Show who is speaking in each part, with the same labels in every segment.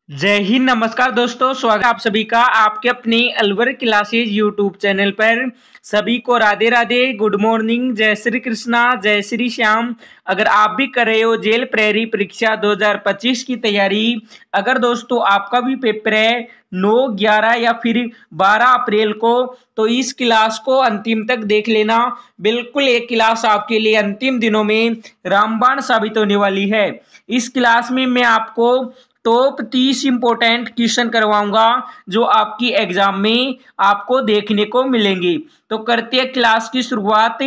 Speaker 1: जय हिंद। नमस्कार दोस्तों, स्वागत है आप सभी का आपके अपने अलवर क्लासेज यूट्यूब चैनल पर। सभी को राधे राधे, गुड मॉर्निंग, जय श्री कृष्णा, जय श्री श्याम। अगर आप भी कर रहे हो जेल प्रेरी परीक्षा 2025 की तैयारी, अगर दोस्तों आपका भी पेपर है 9, 11 या फिर 12 अप्रैल को, तो इस क्लास को अंतिम तक देख लेना। बिल्कुल एक क्लास आपके लिए अंतिम दिनों में रामबाण साबित होने वाली है। इस क्लास में मैं आपको टॉप 30 इंपॉर्टेंट क्वेश्चन करवाऊंगा जो आपकी एग्जाम में आपको देखने को मिलेंगे। तो करते हैं क्लास की शुरुआत।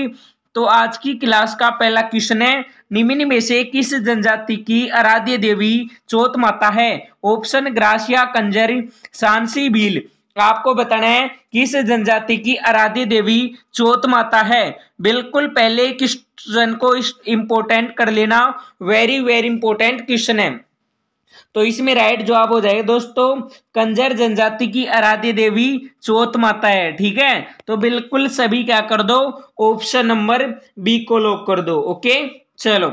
Speaker 1: तो आज की क्लास का पहला क्वेश्चन है, निम्न में से किस जनजाति की आराध्य देवी चौथ माता है? ऑप्शन ग्रासिया, कंजर, सांसी, भील। आपको बताना है किस जनजाति की आराध्य देवी चौथ माता है। बिल्कुल पहले क्वेश्चन को इंपॉर्टेंट कर लेना, वेरी वेरी इंपॉर्टेंट क्वेश्चन है। तो इसमें राइट जवाब हो जाएगा दोस्तों, कंजर जनजाति की आराध्य देवी चौथ माता है। ठीक है, तो बिल्कुल सभी क्या कर दो, ऑप्शन नंबर बी को लॉक कर दो। ओके, चलो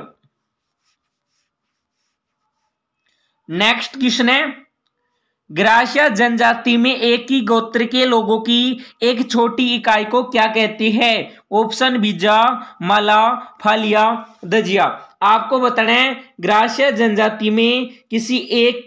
Speaker 1: नेक्स्ट क्वेश्चन है, ग्रासिया जनजाति में एक ही गोत्र के लोगों की एक छोटी इकाई को क्या कहते हैं? ऑप्शन बीजा, माला, फालिया, दजिया। आपको बताना है ग्रासिया जनजाति में किसी एक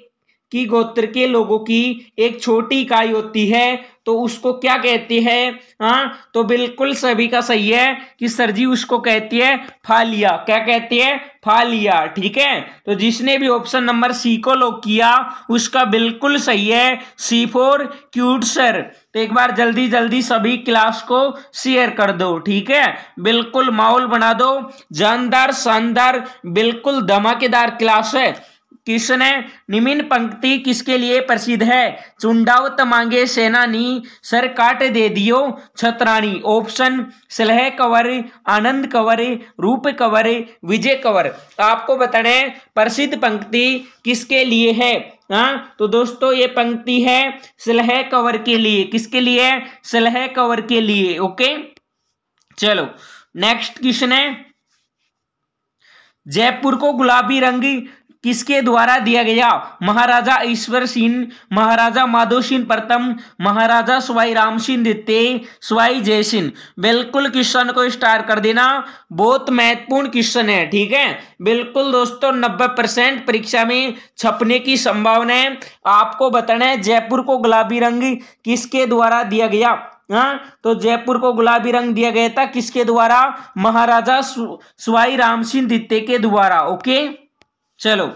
Speaker 1: की गोत्र के लोगों की एक छोटी इकाई होती है तो उसको क्या कहते हैं? हाँ, तो बिल्कुल सभी का सही है कि सर जी उसको कहती है फालिया। क्या कहती है? फालिया। ठीक है, तो जिसने भी ऑप्शन नंबर सी को लॉक किया उसका बिल्कुल सही है, सी फॉर क्यूट सर। तो एक बार जल्दी जल्दी सभी क्लास को शेयर कर दो। ठीक है, बिल्कुल माहौल बना दो, जानदार शानदार बिल्कुल धमाकेदार क्लास है। क्वेश्चन है, निम्न पंक्ति किसके लिए प्रसिद्ध है? चुंडावत मांगे सेनानी, सर काट दे दियो छतरानी। ऑप्शन सलह कंवर, आनंद कंवर, रूप कंवर, विजय कंवर। आपको बताना है प्रसिद्ध पंक्ति किसके लिए है। हाँ, तो दोस्तों ये पंक्ति है सलह कंवर के लिए। किसके लिए? सलह कंवर के लिए। ओके, चलो नेक्स्ट क्वेश्चन है, जयपुर को गुलाबी रंग किसके द्वारा दिया गया? महाराजा ईश्वर सिंह, महाराजा माधो सिंह प्रथम, महाराजा सवाई राम सिंह द्वितीय, सवाई जय सिंह। बिल्कुल क्वेश्चन को स्टार कर देना, बहुत महत्वपूर्ण क्वेश्चन है। ठीक है, बिल्कुल दोस्तों 90% परीक्षा में छपने की संभावना है। आपको बताना है जयपुर को गुलाबी रंग किसके द्वारा दिया गया। हाँ, तो जयपुर को गुलाबी रंग दिया गया था किसके द्वारा? महाराजा सवाई राम सिंह द्वितीय के द्वारा। ओके, चलो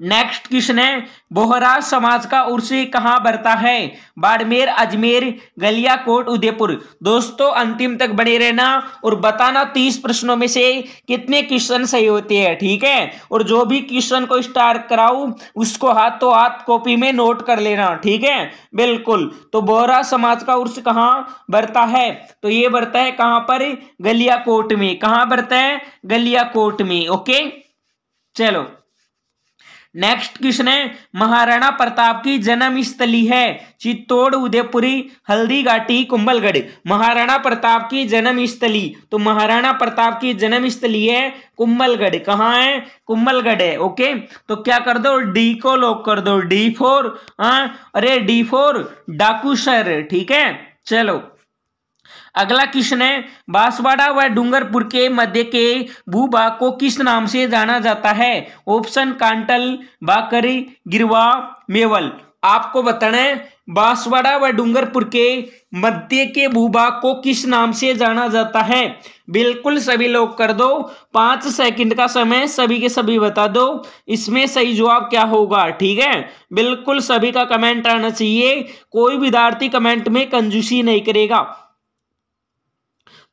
Speaker 1: नेक्स्ट क्वेश्चन है, बोहरा समाज का उर्स कहां बढ़ता है? बाड़मेर, अजमेर, गलियाकोट, उदयपुर। दोस्तों अंतिम तक बने रहना और बताना 30 प्रश्नों में से कितने क्वेश्चन सही होते हैं। ठीक है, और जो भी क्वेश्चन को स्टार कराऊं उसको हाथों हाथ कॉपी में नोट कर लेना। ठीक है, बिल्कुल। तो बोहरा समाज का उर्स कहां बढ़ता है? तो ये बढ़ता है कहां पर? गलियाकोट में। कहां बढ़ता है? गलियाकोट में। ओके, चलो नेक्स्ट क्वेश्चन है, महाराणा प्रताप की जन्म स्थली है? चित्तौड़, उदयपुरी, हल्दीघाटी, कुंभलगढ़। महाराणा प्रताप की जन्म स्थली, तो महाराणा प्रताप की जन्म स्थली है कुंभलगढ़। कहाँ है? कुंभलगढ़ है। ओके, तो क्या कर दो, डी को लॉक कर दो, डी फोर। अरे डी फोर डाकू सर। ठीक है, चलो अगला क्वेश्चन है, बांसवाड़ा व डूंगरपुर के मध्य के भूभाग को किस नाम से जाना जाता है? ऑप्शन कांटल, बाकरी, गिरवा, मेवल। आपको बताना है बांसवाड़ा व डूंगरपुर के मध्य के भूभाग को किस नाम से जाना जाता है। बिल्कुल सभी लोग कर दो, 5 सेकंड का समय, सभी के सभी बता दो इसमें सही जवाब क्या होगा। ठीक है, बिल्कुल सभी का कमेंट आना चाहिए, कोई विद्यार्थी कमेंट में कंजूसी नहीं करेगा।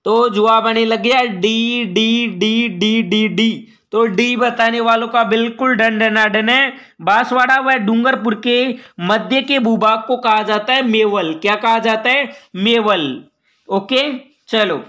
Speaker 1: तो जवाब आने लग गया D D D D D D. तो डी बताने वालों का बिल्कुल डन है। बांसवाड़ा व डूंगरपुर के मध्य के भूभाग को कहा जाता है मेवल। क्या कहा जाता है? मेवल। ओके, चलो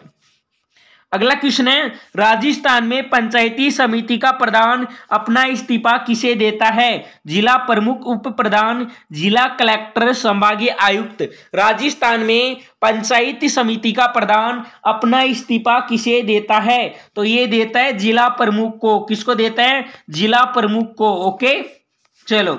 Speaker 1: अगला क्वेश्चन है, राजस्थान में पंचायती समिति का प्रधान अपना इस्तीफा किसे देता है? जिला प्रमुख, उप प्रधान, जिला कलेक्टर, संभागीय आयुक्त। राजस्थान में पंचायती समिति का प्रधान अपना इस्तीफा किसे देता है? तो ये देता है जिला प्रमुख को। किसको देता है? जिला प्रमुख को। ओके, चलो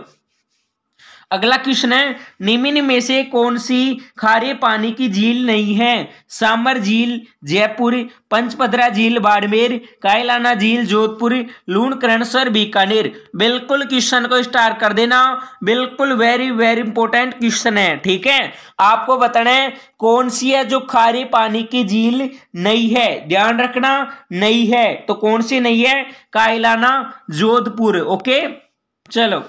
Speaker 1: अगला क्वेश्चन है, निम्न में से कौन सी खारे पानी की झील नहीं है? सामर झील जयपुर, पंचपदरा झील बाड़मेर, कायलाना झील जोधपुर, लूणकरणसर बीकानेर। बिल्कुल क्वेश्चन को स्टार कर देना, बिल्कुल वेरी वेरी इंपॉर्टेंट क्वेश्चन है, ठीक है। आपको बताना है कौन सी है जो खारे पानी की झील नहीं है, ध्यान रखना, नहीं है तो कौन सी नहीं है? कायलाना जोधपुर। ओके, चलो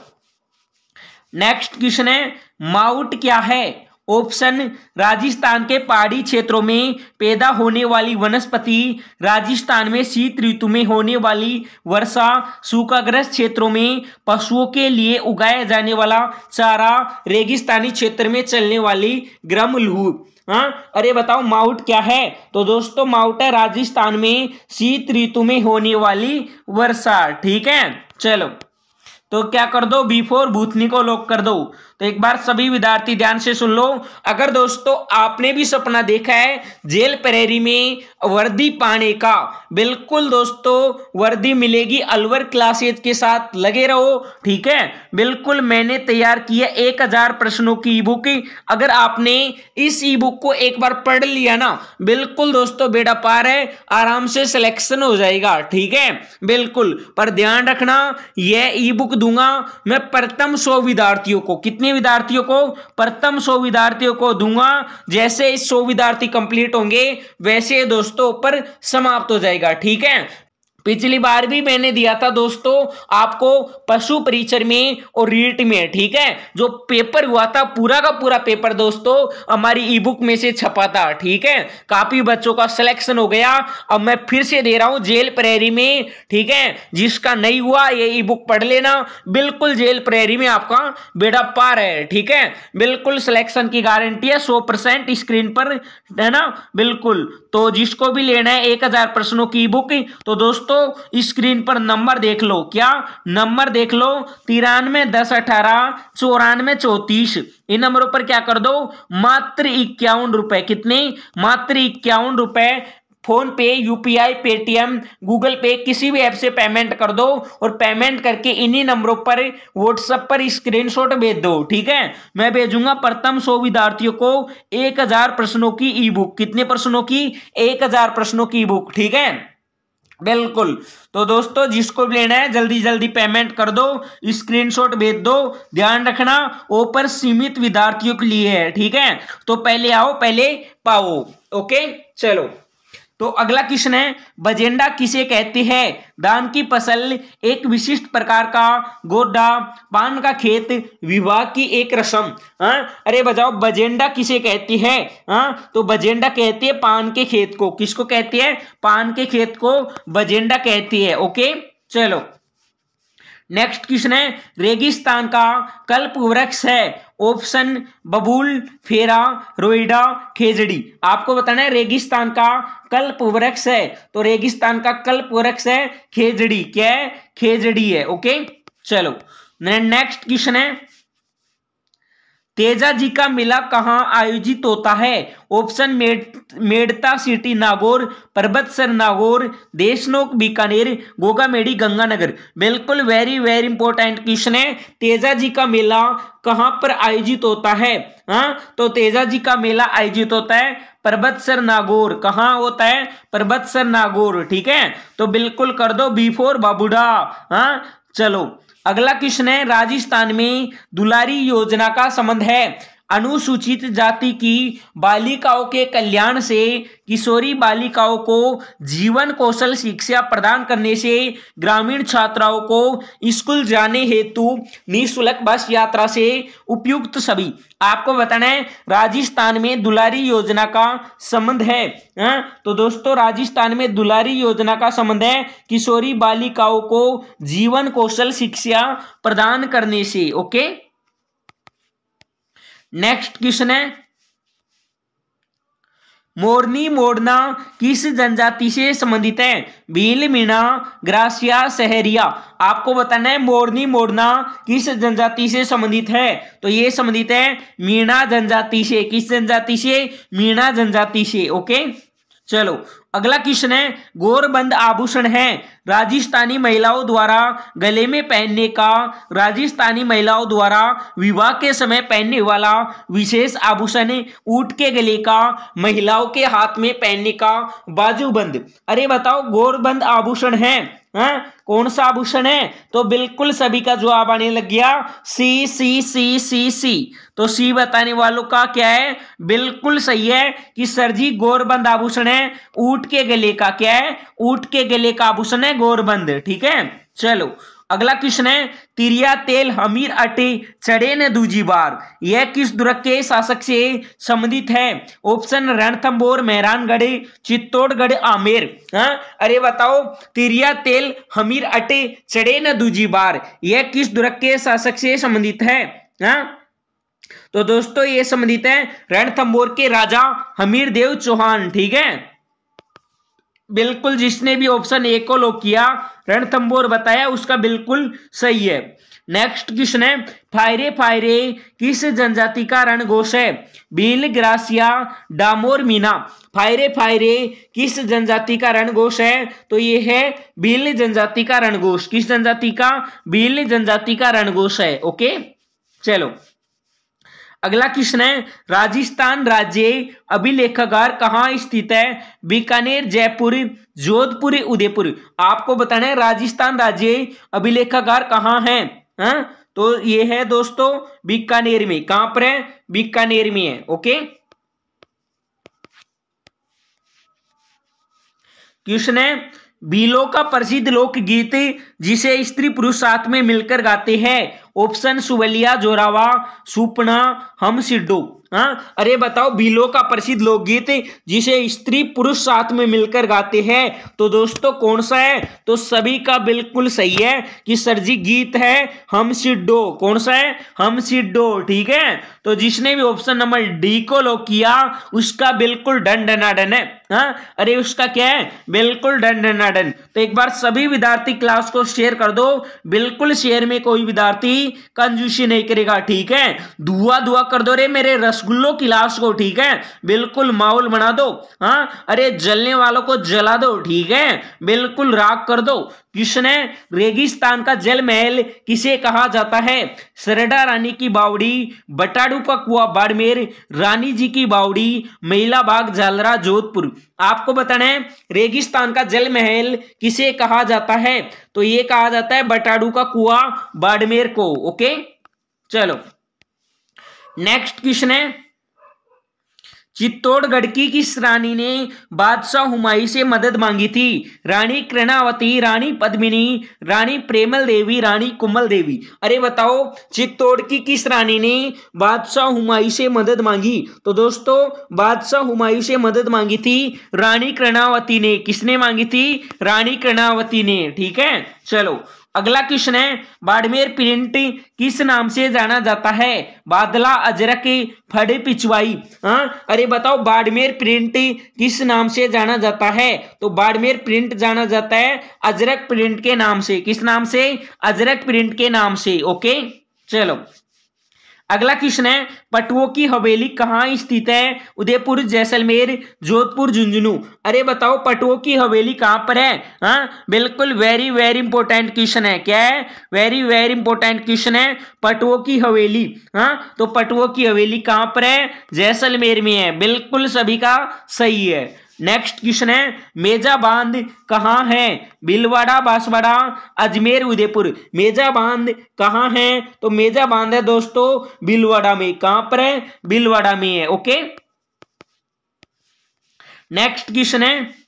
Speaker 1: नेक्स्ट क्वेश्चन है, माउट क्या है? ऑप्शन, राजस्थान के पहाड़ी क्षेत्रों में पैदा होने वाली वनस्पति, राजस्थान में शीत ऋतु में होने वाली वर्षा, सूखाग्रस्त क्षेत्रों में पशुओं के लिए उगाया जाने वाला चारा, रेगिस्तानी क्षेत्र में चलने वाली ग्रमलहू। हाँ, अरे बताओ माउट क्या है? तो दोस्तों माउट है राजस्थान में शीत ऋतु में होने वाली वर्षा, ठीक है। चलो तो क्या कर दो, B4 भूतनी को लॉक कर दो। तो एक बार सभी विद्यार्थी ध्यान से सुन लो, अगर दोस्तों आपने भी सपना देखा है जेल प्रहरी में वर्दी पाने का, बिल्कुल दोस्तों वर्दी मिलेगी अलवर क्लासेज के साथ, लगे रहो, ठीक है। बिल्कुल मैंने तैयार किया 1000 प्रश्नों की ई बुक, अगर आपने इस ई बुक को एक बार पढ़ लिया ना, बिल्कुल दोस्तों बेड़ा पार है, आराम से सिलेक्शन हो जाएगा, ठीक है। बिल्कुल, पर ध्यान रखना यह ई बुक दूंगा मैं प्रथम 100 विद्यार्थियों को। कितने विद्यार्थियों को? प्रथम 100 विद्यार्थियों को दूंगा। जैसे इस 100 विद्यार्थी कंप्लीट होंगे वैसे दोस्तों पर समाप्त हो जाएगा, ठीक है। पिछली बार भी मैंने दिया था दोस्तों आपको पशु परिचर में और रीट में, ठीक है। जो पेपर हुआ था पूरा का पूरा पेपर दोस्तों हमारी ई बुक में से छपा था, ठीक है। काफी बच्चों का सिलेक्शन हो गया। अब मैं फिर से दे रहा हूं जेल प्रहरी में, ठीक है। जिसका नहीं हुआ ये ई बुक पढ़ लेना, बिल्कुल जेल प्रहरी में आपका बेड़ा पार है, ठीक है। बिल्कुल सिलेक्शन की गारंटी है 100% स्क्रीन पर, है ना। बिल्कुल, तो जिसको भी लेना है 1000 प्रश्नों की ई बुक, तो दोस्तों स्क्रीन पर नंबर देख लो, क्या नंबर देख लो, 93 10 18 94 34। इन नंबरों पर क्या कर दो, मात्र 51 रुपए। कितने? मात्र 51 रुपए। फोन पे, यूपीआई, पेटीएम, गूगल पे किसी भी ऐप से पेमेंट कर दो और पेमेंट करके इन्हीं नंबरों पर व्हाट्सएप पर स्क्रीनशॉट भेज दो, ठीक है। मैं भेजूंगा प्रथम 100 विद्यार्थियों को 1000 प्रश्नों की ई बुक। कितने प्रश्नों की? 1000 प्रश्नों की ई बुक, ठीक है। बिल्कुल, तो दोस्तों जिसको भी लेना है जल्दी जल्दी पेमेंट कर दो, स्क्रीनशॉट भेज दो। ध्यान रखना ऑफर सीमित विद्यार्थियों के लिए है, ठीक है। तो पहले आओ पहले पाओ। ओके, चलो तो अगला क्वेश्चन है, बजेंडा किसे कहते हैं? धान की फसल, एक विशिष्ट प्रकार का गोड्डा, पान का खेत, विवाह की एक रस्म। अरे बताओ बजेंडा किसे कहती है? तो बजेंडा कहती है पान के खेत को। किसको कहती है? पान के खेत को बजेंडा कहती है। ओके, चलो नेक्स्ट क्वेश्चन है, रेगिस्तान का कल्प वृक्ष है? ऑप्शन, बबूल, फेरा, रोइडा, खेजड़ी। आपको बताना है रेगिस्तान का कल्प वृक्ष है, तो रेगिस्तान का कल्प वृक्ष है खेजड़ी। क्या है? खेजड़ी है। ओके, चलो नेक्स्ट क्वेश्चन है, तेजा जी का मेला कहां आयोजित होता है? Option, Merta city Nagaur, Parbatsar Nagaur, Deshnok Bikaner, Gogamedi Ganganagar. बिल्कुल वेरी वेरी इंपॉर्टेंट क्वेश्चन है, तेजा जी का मेला कहां पर आयोजित होता है? तो तेजा जी का मेला आयोजित होता है परबतसर नागौर। कहां होता है? परबतसर नागौर, ठीक है। तो बिल्कुल कर दो B4 बाबूडा। चलो अगला क्वेश्चन है, राजस्थान में दुलारी योजना का संबंध है? अनुसूचित जाति की बालिकाओं के कल्याण से किशोरी बालिकाओं को जीवन कौशल शिक्षा प्रदान करने से ग्रामीण छात्राओं को स्कूल जाने हेतु निःशुल्क बस यात्रा से उपयुक्त सभी। आपको बताना है राजस्थान में दुलारी योजना का संबंध है। तो दोस्तों राजस्थान में दुलारी योजना का संबंध है किशोरी बालिकाओं को जीवन कौशल शिक्षा प्रदान करने से। ओके, नेक्स्ट क्वेश्चन है, मोरनी मोड़ना किस जनजाति से संबंधित है? भील, मीणा, ग्रासिया, सहरिया। आपको बताना है मोरनी मोड़ना किस जनजाति से संबंधित है? तो ये संबंधित है मीणा जनजाति से। किस जनजाति से? मीणा जनजाति से। ओके, चलो अगला क्वेश्चन है, गोरबंद आभूषण है राजस्थानी महिलाओं द्वारा गले में पहनने का, राजस्थानी महिलाओं द्वारा विवाह के समय पहनने वाला विशेष आभूषण, ऊंट के गले का, महिलाओं के हाथ में पहनने का बाजूबंद। अरे बताओ गोरबंद आभूषण है, कौन सा आभूषण है? तो बिल्कुल सभी का जवाब आने लग गया सी सी सी सी सी। तो सी बताने वालों का क्या है? बिल्कुल सही है कि सर जी गोरबंद आभूषण है ऊंट के गले का। क्या है? ऊंट के गले का आभूषण है गोरबंद। ठीक है, चलो अगला क्वेश्चन है, तिरिया तेल हमीर अटे चढ़े न दूजी बार, यह किस दुर्ग के शासक से संबंधित है? ऑप्शन रणथंभौर, मेहरानगढ़, चित्तौड़गढ़, आमेर। अरे बताओ, तिरिया तेल हमीर अटे चढ़े न दूजी बार, यह किस दुर्ग के शासक से संबंधित है? तो दोस्तों ये संबंधित है रणथंभौर के राजा हमीर देव चौहान। ठीक है, बिल्कुल जिसने भी ऑप्शन ए को लॉक किया, रणथंभौर बताया, उसका बिल्कुल सही है। नेक्स्ट क्वेश्चन है, फायरे फायरे किस जनजाति का रणघोष है? भील, ग्रासिया, डामोर, मीना। फायरे फायरे किस जनजाति का रणघोष है? तो ये है भील जनजाति का रणघोष। किस जनजाति का? भील जनजाति का रणघोष है। ओके, चलो अगला क्वेश्चन है, राजस्थान राज्य अभिलेखागार कहाँ स्थित है? बीकानेर, जयपुर, जोधपुर, उदयपुर। आपको बताना है राजस्थान राज्य अभिलेखागार कहाँ है। तो ये है दोस्तों बीकानेर में। कहां पर है? बीकानेर में है। ओके, क्वेश्चन है, भीलों का प्रसिद्ध लोकगीत जिसे स्त्री पुरुष साथ में मिलकर गाते हैं। ऑप्शन सुवलिया, जोरावा, सुपना, हम सिड्डो। अरे बताओ, भीलों का प्रसिद्ध लोकगीत जिसे स्त्री पुरुष साथ में मिलकर गाते हैं, तो दोस्तों कौन सा है? तो सभी का बिल्कुल सही है कि सर जी गीत है हम सिड्डो। कौन सा है? हम सिड्डो। ठीक है, तो जिसने भी ऑप्शन नंबर डी को लॉक किया उसका बिल्कुल डन डनाडन है। अरे उसका क्या है? बिल्कुल डन डनाडन। तो एक बार सभी विद्यार्थी क्लास को शेयर कर दो, बिल्कुल शेयर में कोई विद्यार्थी कंजूसी नहीं करेगा। ठीक है, दुआ कर दो रे मेरे रसगुल्लों की लाश को। ठीक है, बिल्कुल माहौल बना दो। अरे जलने वालों को जला दो। ठीक है, बिल्कुल राख कर दो। क्वेश्चन है, रेगिस्तान का जल महल किसे कहा जाता है? सरडा रानी की बावड़ी, बटाडू का कुआं बाड़मेर, रानी जी की बावड़ी, महिला बाग जालरा, जोधपुर। आपको बताना है रेगिस्तान का जल महल किसे कहा जाता है? तो ये कहा जाता है बटाडू का कुआं बाड़मेर को। ओके, चलो नेक्स्ट क्वेश्चन है, चित्तौड़गढ़ की किस रानी ने बादशाह हुमायूं से मदद मांगी थी? रानी कर्णावती, रानी पद्मिनी, रानी प्रेमल देवी, रानी कुमल देवी। अरे बताओ, चित्तौड़ की किस रानी ने बादशाह हुमायूं से मदद मांगी? तो दोस्तों बादशाह हुमायूं से मदद मांगी थी रानी कर्णावती ने। किसने मांगी थी? रानी कर्णावती ने। ठीक है, चलो अगला क्वेश्चन है, बाड़मेर प्रिंट किस नाम से जाना जाता है? बादला, अजरक, फड़, पिछवाई। अरे बताओ, बाड़मेर प्रिंट किस नाम से जाना जाता है? तो बाड़मेर प्रिंट जाना जाता है अजरक प्रिंट के नाम से। किस नाम से? अजरक प्रिंट के नाम से। ओके, चलो अगला क्वेश्चन है, पटुओं की हवेली कहाँ स्थित है? उदयपुर, जैसलमेर, जोधपुर, झुंझुनू। अरे बताओ, पटुओं की हवेली कहाँ पर है? बिल्कुल वेरी वेरी इंपॉर्टेंट क्वेश्चन है। क्या है? वेरी वेरी इंपॉर्टेंट क्वेश्चन है, पटुओं की हवेली। तो पटुओं की हवेली कहाँ पर है? जैसलमेर में है। बिल्कुल सभी का सही है। नेक्स्ट क्वेश्चन है, मेजा बांध कहाँ है? भीलवाड़ा, बांसवाड़ा, अजमेर, उदयपुर। मेजा बांध कहाँ है? तो मेजा बांध है दोस्तों भीलवाड़ा में। कहां पर है? भीलवाड़ा में है। ओके, नेक्स्ट क्वेश्चन है,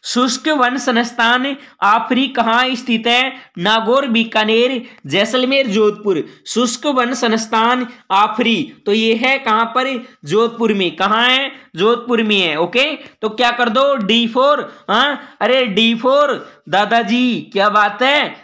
Speaker 1: शुष्क वन संस्थान आफरी कहाँ स्थित है? नागौर, बीकानेर, जैसलमेर, जोधपुर। शुष्क वन संस्थान आफरी, तो ये है कहां पर? जोधपुर में। कहां है? जोधपुर में है। ओके, तो क्या कर दो? D4। अरे D4 दादाजी, क्या बात है।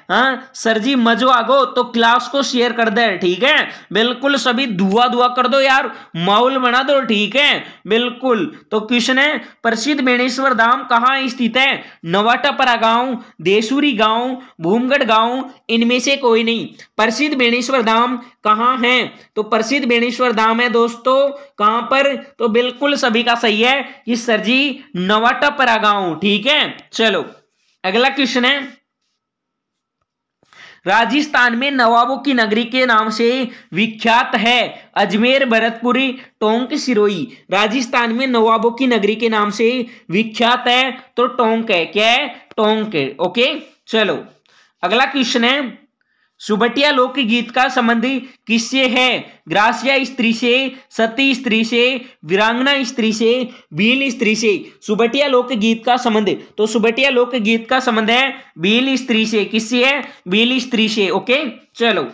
Speaker 1: सर जी मजो आगो, तो क्लास को शेयर कर दे। ठीक है, बिल्कुल सभी दुआ कर दो यार, माहौल बना दो। ठीक है, बिल्कुल। तो क्वेश्चन है, प्रसिद्ध बेणेश्वर धाम कहाँ स्थित स्थित है? नवाटापरा गांव, देसूरी गांव, भूमगढ़ गांव, इनमें से कोई नहीं। प्रसिद्ध बेणेश्वर धाम कहाँ है? तो प्रसिद्ध बेणेश्वर धाम है दोस्तों कहां पर? तो बिल्कुल सभी का सही है कि सर जी नवाटापरा गांव। ठीक है, चलो अगला क्वेश्चन है, राजस्थान में नवाबों की नगरी के नाम से विख्यात है अजमेर, भरतपुरी, टोंक, सिरोही। राजस्थान में नवाबों की नगरी के नाम से विख्यात है तो टोंक है। क्या है? टोंक है। ओके, चलो अगला क्वेश्चन है, सुबटिया लोकगीत का संबंध किससे है? ग्रासिया स्त्री से, सती स्त्री से, वीरांगना स्त्री से, भील स्त्री से। सुबटिया लोकगीत का संबंध, तो सुबटिया लोकगीत का संबंध है भील स्त्री से। किससे है? भील स्त्री से। ओके, चलो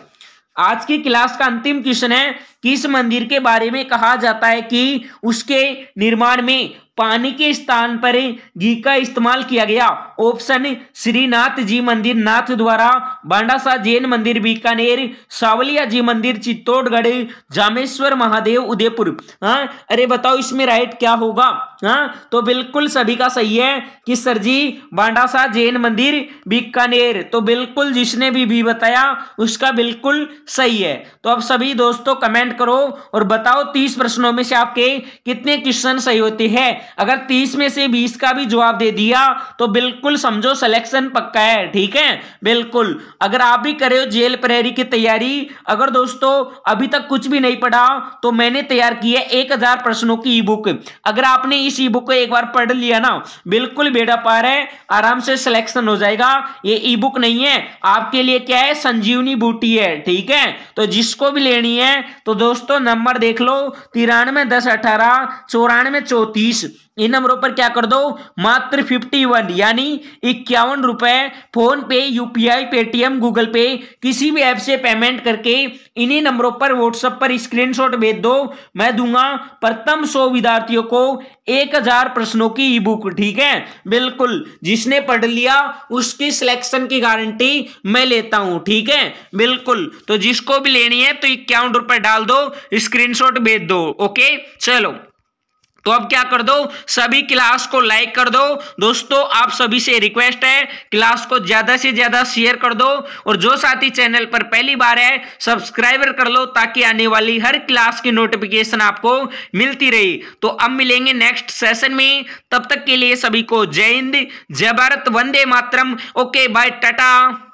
Speaker 1: आज की क्लास का अंतिम क्वेश्चन है, किस मंदिर के बारे में कहा जाता है कि उसके निर्माण में पानी के स्थान पर घी का इस्तेमाल किया गया? ऑप्शन श्रीनाथ जी मंदिर नाथ द्वारा, बांडासा जैन मंदिर बीकानेर, सावलिया जी मंदिर चित्तौड़गढ़, जामेश्वर महादेव उदयपुर। हाँ, अरे बताओ इसमें राइट क्या होगा? हाँ, तो बिल्कुल सभी का सही है कि सर जी बांडासा जैन मंदिर बीकानेर। तो बिल्कुल जिसने भी बताया उसका बिल्कुल सही है। तो अब सभी दोस्तों कमेंट करो और बताओ 30 प्रश्नों में से आपके कितने क्वेश्चन सही होते हैं। अगर 30 में से 20 का भी जवाब दे दिया तो बिल्कुल समझो सिलेक्शन पक्का है। ठीक है, बिल्कुल। अगर आप भी करे हो जेल प्रहरी की तैयारी, अगर दोस्तों अभी तक कुछ भी नहीं पढ़ा तो मैंने तैयार की है 1000 प्रश्नों की ई बुक। अगर आपने इस ई बुक को एक बार पढ़ लिया ना, बिल्कुल बेड़ा पार है, आराम से सिलेक्शन हो जाएगा। ये ई बुक नहीं है आपके लिए, क्या है? संजीवनी बूटी है। ठीक है, तो जिसको भी लेनी है तो दोस्तों नंबर देख लो 93 10 18 94 34। इन नंबरों पर क्या कर दो? मात्र 51 यानी 51 रुपए फोन पे, यूपीआई, पेटीएम, गूगल पे किसी भी ऐप से पेमेंट करके इन्हीं नंबरों पर व्हाट्सएप पर स्क्रीनशॉट भेज दो। मैं दूंगा प्रथम 100 विद्यार्थियों को 1000 प्रश्नों की ई बुक। ठीक है, बिल्कुल जिसने पढ़ लिया उसकी सिलेक्शन की गारंटी मैं लेता हूं। ठीक है, बिल्कुल। तो जिसको भी लेनी है तो 51 रुपए डाल दो, स्क्रीनशॉट भेज दो। ओके, चलो तो अब क्या कर दो? सभी क्लास को लाइक कर दो। दोस्तों आप सभी से रिक्वेस्ट है क्लास को ज्यादा से ज्यादा शेयर कर दो, और जो साथी चैनल पर पहली बार है सब्सक्राइबर कर लो ताकि आने वाली हर क्लास की नोटिफिकेशन आपको मिलती रहे। तो अब मिलेंगे नेक्स्ट सेशन में, तब तक के लिए सभी को जय हिंद, जय भारत, वंदे मातरम। Okay bye, Tata.